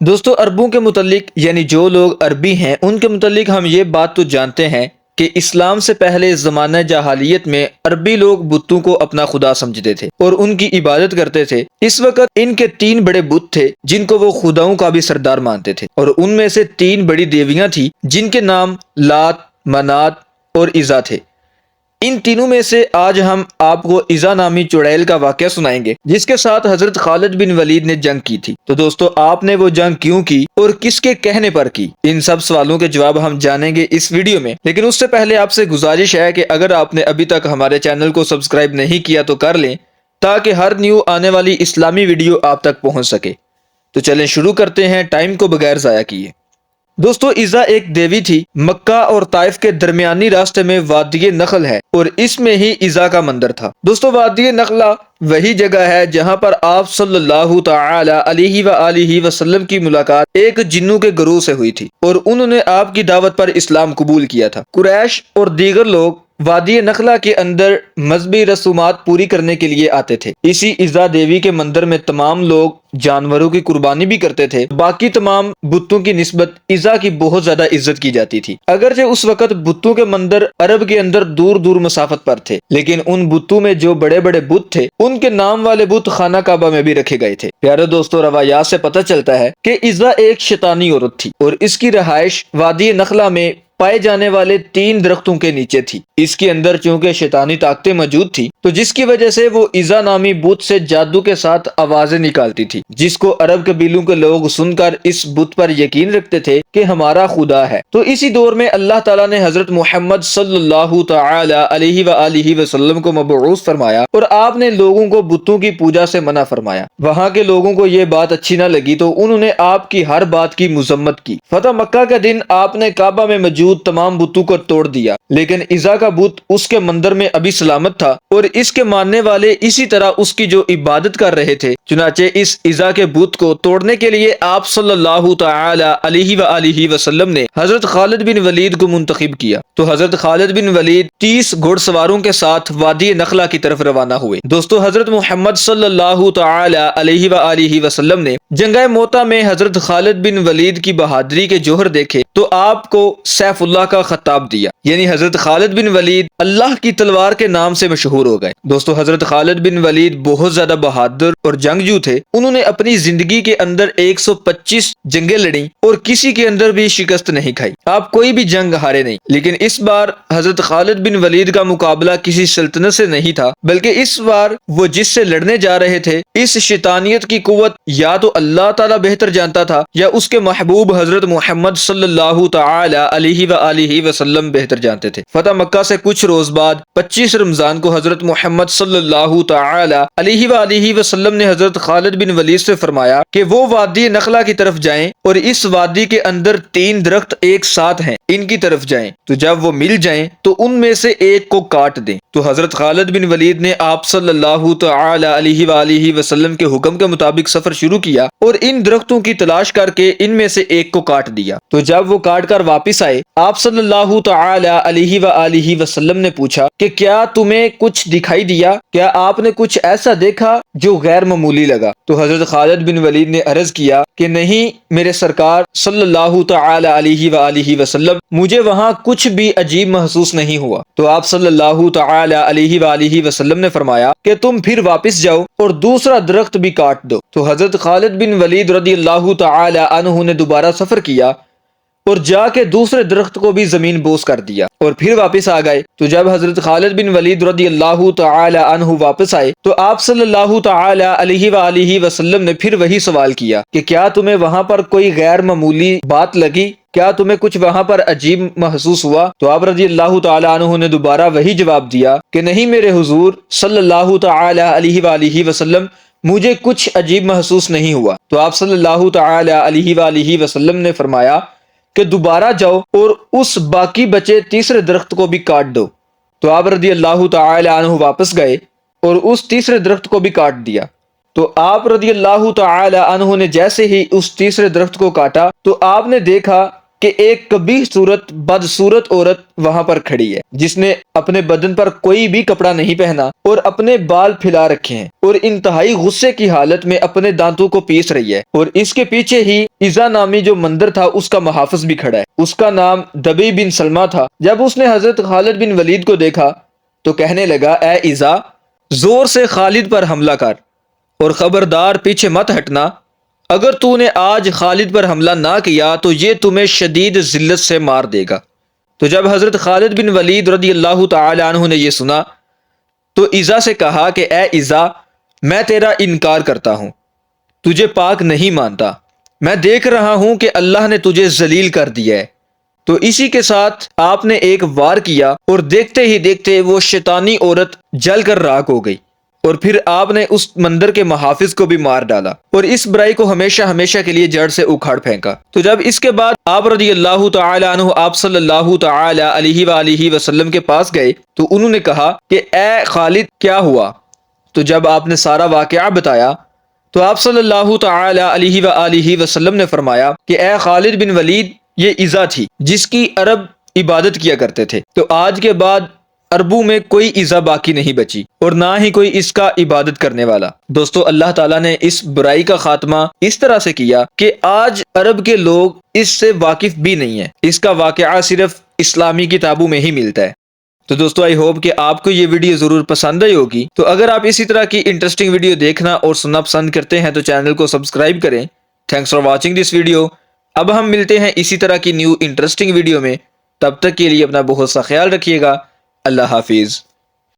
دوستو عربوں کے متعلق یعنی جو لوگ عربی ہیں ان کے متعلق ہم یہ بات تو جانتے ہیں کہ اسلام سے پہلے زمانہ جاہلیت میں عربی لوگ بتوں کو اپنا خدا سمجھتے تھے اور ان کی عبادت کرتے تھے۔ اس وقت ان کے 3 بڑے بت تھے جن کو وہ خداؤں کا بھی سردار مانتے تھے، اور ان میں سے 3 بڑی دیویاں تھیں جن کے نام لات، منات اور عزا تھے۔ ان تینوں میں سے آج ہم آپ کو عزا نامی چڑیل کا واقعہ سنائیں گے جس کے ساتھ حضرت خالد بن ولید نے جنگ کی تھی۔ تو دوستو آپ نے وہ جنگ کیوں کی اور کس کے کہنے پر کی، ان سب سوالوں کے جواب ہم جانیں گے اس ویڈیو میں۔ لیکن اس سے پہلے آپ سے گزارش ہے کہ اگر آپ نے ابھی تک ہمارے چینل کو سبسکرائب نہیں کیا تو کر لیں تاکہ ہر نیو آنے والی اسلامی ویڈیو آپ تک پہنچ سکے۔ تو چلیں شروع کرتے ہیں ٹائم کو بغیر ضائع کیے۔ دوستو عزا ایک دیوی تھی۔ مکہ اور طائف کے درمیانی راستے میں وادی نخل ہے اور اس میں ہی عزا کا مندر تھا۔ دوستو وادی نخلہ وہی جگہ ہے جہاں پر آپ صلی اللہ تعالی علیہ وآلہ وسلم کی ملاقات ایک جنوں کے گروہ سے ہوئی تھی اور انہوں نے آپ کی دعوت پر اسلام قبول کیا تھا۔ قریش اور دیگر لوگ وادی نخلہ کے اندر مذہبی رسومات پوری کرنے کے لیے آتے تھے۔ اسی عزا دیوی کے مندر میں تمام لوگ جانوروں کی قربانی بھی کرتے تھے۔ باقی تمام بتوں کی نسبت عزا کی بہت زیادہ عزت کی جاتی تھی۔ اگرچہ اس وقت بتوں کے مندر عرب کے اندر دور دور مسافت پر تھے، لیکن ان بتوں میں جو بڑے بڑے بت تھے ان کے نام والے بت خانہ کعبہ میں بھی رکھے گئے تھے۔ پیارے دوستو روایات سے پتہ چلتا ہے کہ عزا ایک شیطانی عورت تھی اور اس کی رہائش وادی نخلہ میں پائے جانے والے 3 درختوں کے نیچے تھی۔ اس کے اندر چونکہ شیطانی طاقتیں موجود تھی تو جس کی وجہ سے وہ عزا نامی بت سے جادو کے ساتھ آوازیں نکالتی تھی، جس کو عرب قبیلوں کے لوگ سن کر اس بت پر یقین رکھتے تھے کہ ہمارا خدا ہے۔ تو اسی دور میں اللہ تعالیٰ نے حضرت محمد صلی اللہ تعالی علیہ وآلہ وسلم کو مبعوث فرمایا اور آپ نے لوگوں کو بتوں کی پوجا سے منع فرمایا۔ وہاں کے لوگوں کو یہ بات اچھی نہ لگی تو انہوں نے آپ کی ہر بات کی مذمت کی۔ فتح مکہ کے دن آپ نے کعبہ میں موجود تمام بتوں کو توڑ دیا، لیکن عزا کا بت اس کے مندر میں ابھی سلامت تھا اور اس کے ماننے والے اسی طرح اس کی جو عبادت کر رہے تھے۔ چنانچہ اس عزا کے بت کو توڑنے کے لیے آپ صلی اللہ تعالی علیہ وآلہ وسلم نے حضرت خالد بن ولید کو منتخب کیا۔ تو حضرت خالد بن ولید 30 گھڑ سواروں کے ساتھ وادی نخلہ کی طرف روانہ ہوئے۔ دوستو حضرت محمد صلی اللہ تعالی علیہ وآلہ وسلم نے جنگہ موتا میں حضرت خالد بن ولید کی بہادری کے جوہر دیکھے تو آپ کو سیف اللہ کا خطاب دیا، یعنی حضرت خالد بن ولید اللہ کی تلوار کے نام سے مشہور ہو گئے۔ دوستو حضرت خالد بن ولید بہت زیادہ بہادر اور جنگجو تھے۔ انہوں نے اپنی زندگی کے اندر 125 جنگیں لڑیں اور کسی کے اندر بھی شکست نہیں کھائی۔ آپ کوئی بھی جنگ ہارے نہیں، لیکن اس بار حضرت خالد بن ولید کا مقابلہ کسی سلطنت سے نہیں تھا، بلکہ اس بار وہ جس سے لڑنے جا رہے تھے اس شیطانیت کی قوت یا تو اللہ تعالیٰ بہتر جانتا تھا یا اس کے محبوب حضرت محمد صلی اللہ تعالی علیہ وآلہ وسلم بہتر جانتے تھے۔ فتح مکہ سے کچھ روز بعد 25 رمضان کو حضرت محمد صلی اللہ تعالی علیہ وآلہ وسلم نے حضرت خالد بن ولید سے فرمایا کہ وہ وادی نخلہ کی طرف جائیں اور اس وادی کے اندر 3 درخت ایک ساتھ ہیں، ان کی طرف جائیں، تو جب وہ مل جائیں تو ان میں سے ایک کو کاٹ دیں۔ تو حضرت خالد بن ولید نے آپ صلی اللہ تعالی علیہ وآلہ وسلم کے حکم کے مطابق سفر شروع کیا اور ان درختوں کی تلاش کر کے ان میں سے ایک کو کاٹ دیا۔ تو جب وہ کاٹ کر واپس آئے آپ صلی اللہ تعالی علیہ وآلہ وسلم نے پوچھا کہ کیا تمہیں کچھ دکھائی دیا؟ کیا آپ نے کچھ ایسا دیکھا جو غیر معمولی لگا؟ تو حضرت خالد بن ولید نے عرض کیا کہ نہیں میرے سرکار صلی اللہ تعالی علیہ وآلہ وسلم، مجھے وہاں کچھ بھی عجیب محسوس نہیں ہوا۔ تو آپ صلی اللہ تعالی علیہ وآلہ وسلم نے فرمایا کہ تم پھر واپس جاؤ اور دوسرا درخت بھی کاٹ دو۔ تو حضرت خالد بن ولید رضی اللہ تعالی عنہ نے دوبارہ سفر کیا اور جا کے دوسرے درخت کو بھی زمین بوس کر دیا اور پھر واپس آ گئے۔ تو جب حضرت خالد بن ولید رضی اللہ تعالی عنہ واپس آئے تو آپ صلی اللہ تعالی علیہ وآلہ وسلم نے پھر وہی سوال کیا کہ کیا تمہیں وہاں پر کوئی غیر معمولی بات لگی؟ کیا تمہیں کچھ وہاں پر عجیب محسوس ہوا؟ تو آپ رضی اللہ تعالی عنہ نے دوبارہ وہی جواب دیا کہ نہیں میرے حضور صلی اللہ تعالی علیہ وآلہ وسلم، مجھے کچھ عجیب محسوس نہیں ہوا۔ تو آپ صلی اللہ تعالی علیہ وآلہ وسلم نے فرمایا کہ دوبارہ جاؤ اور اس باقی بچے تیسرے درخت کو بھی کاٹ دو۔ تو آپ رضی اللہ تعالی عنہ واپس گئے اور اس تیسرے درخت کو بھی کاٹ دیا۔ تو آپ رضی اللہ تعالی عنہ نے جیسے ہی اس تیسرے درخت کو کاٹا تو آپ نے دیکھا کہ ایک قبیح صورت بدصورت عورت وہاں پر کھڑی ہے جس نے اپنے بدن پر کوئی بھی کپڑا نہیں پہنا اور اپنے بال پھیلا رکھے ہیں اور انتہائی غصے کی حالت میں اپنے دانتوں کو پیس رہی ہے، اور اس کے پیچھے ہی عزا نامی جو مندر تھا اس کا محافظ بھی کھڑا ہے، اس کا نام دبی بن سلمہ تھا۔ جب اس نے حضرت خالد بن ولید کو دیکھا تو کہنے لگا، اے عزا، زور سے خالد پر حملہ کر اور خبردار پیچھے مت ہٹنا، اگر تو نے آج خالد پر حملہ نہ کیا تو یہ تمہیں شدید ذلت سے مار دے گا۔ تو جب حضرت خالد بن ولید رضی اللہ تعالی عنہ نے یہ سنا تو عزا سے کہا کہ اے عزا، میں تیرا انکار کرتا ہوں، تجھے پاک نہیں مانتا، میں دیکھ رہا ہوں کہ اللہ نے تجھے ذلیل کر دیا ہے۔ تو اسی کے ساتھ آپ نے ایک وار کیا اور دیکھتے ہی دیکھتے وہ شیطانی عورت جل کر راکھ ہو گئی، اور پھر آپ نے اس مندر کے محافظ کو بھی مار ڈالا اور اس برائی کو ہمیشہ ہمیشہ کے لیے جڑ سے اکھاڑ پھینکا۔ تو جب اس کے بعد آپ رضی اللہ تعالی عنہ آپ صلی اللہ تعالی علیہ وآلہ وسلم کے پاس گئے تو انہوں نے کہا کہ اے خالد کیا ہوا؟ تو جب آپ نے سارا واقعہ بتایا تو آپ صلی اللہ تعالی علیہ وآلہ وسلم نے فرمایا کہ اے خالد بن ولید، یہ عزا تھی جس کی عرب عبادت کیا کرتے تھے، تو آج کے بعد عربوں میں کوئی عزا باقی نہیں بچی اور نہ ہی کوئی اس کا عبادت کرنے والا۔ دوستو، اللہ تعالیٰ نے اس برائی کا خاتمہ اس طرح سے کیا کہ آج عرب کے لوگ اس سے واقف بھی نہیں ہیں، اس کا واقعہ صرف اسلامی کتابوں میں ہی ملتا ہے۔ تو دوستو، آئی ہوپ کہ آپ کو یہ ویڈیو ضرور پسند آئی ہوگی۔ تو اگر آپ اسی طرح کی انٹرسٹنگ ویڈیو دیکھنا اور سننا پسند کرتے ہیں تو چینل کو سبسکرائب کریں۔ Thanks for watching this video. اب ہم ملتے ہیں اسی طرح کی نیو انٹرسٹنگ ویڈیو میں، تب تک کے لیے اپنا بہت سا خیال رکھیے گا۔ اللہ حافظ۔